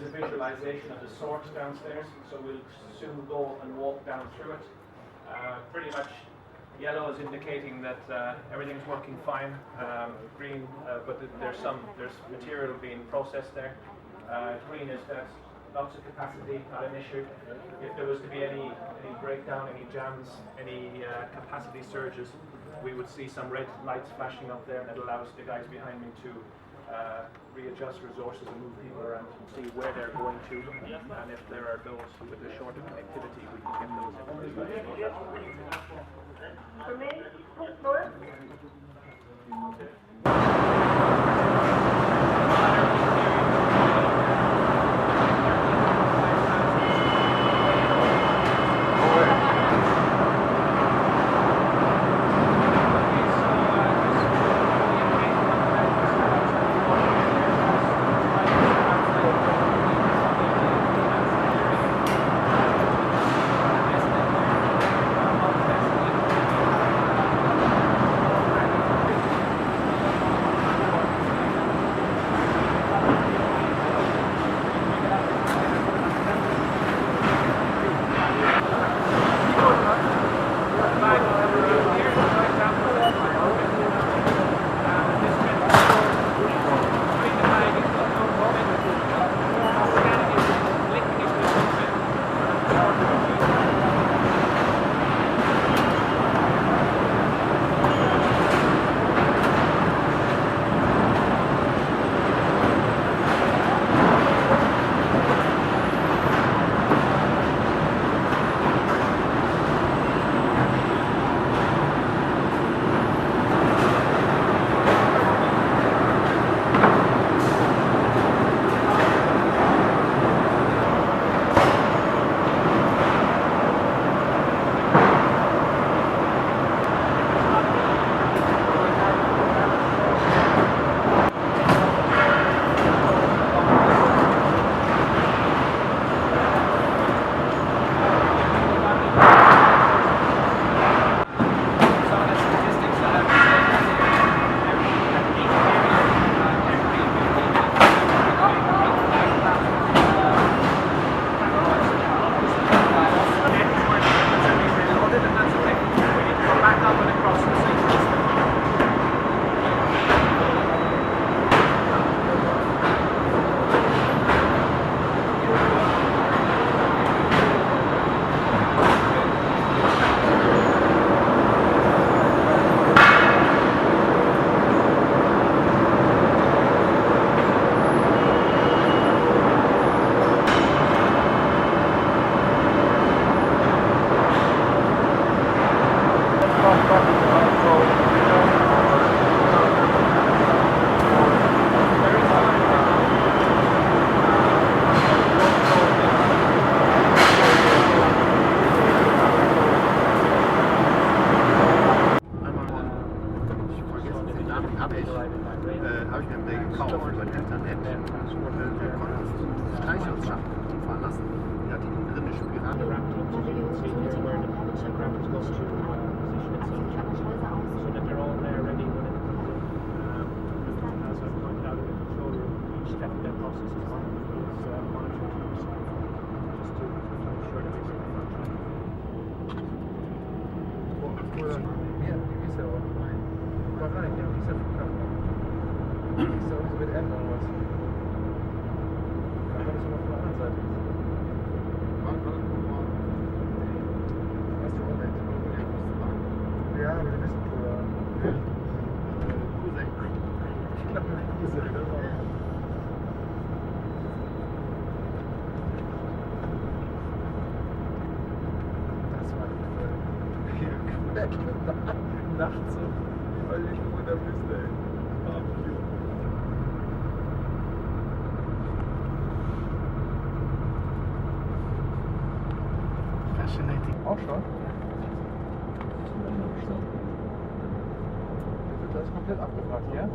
a visualization of the sorts downstairs, so we'll soon go and walk down through it. Pretty much yellow is indicating that everything's working fine. Green, but there's material being processed there. Green is that lots of capacity, not an issue. If there was to be any breakdown, any jams, any capacity surges, we would see some red lights flashing up there, and it allows the guys behind me to readjust resources and move people around and see where they're going to, and if there are those with a shorter connectivity, we can get those information. Nachts so völlig wunderbar, ey. Fascinating. Auch schon? Wird das komplett abgefragt, ja?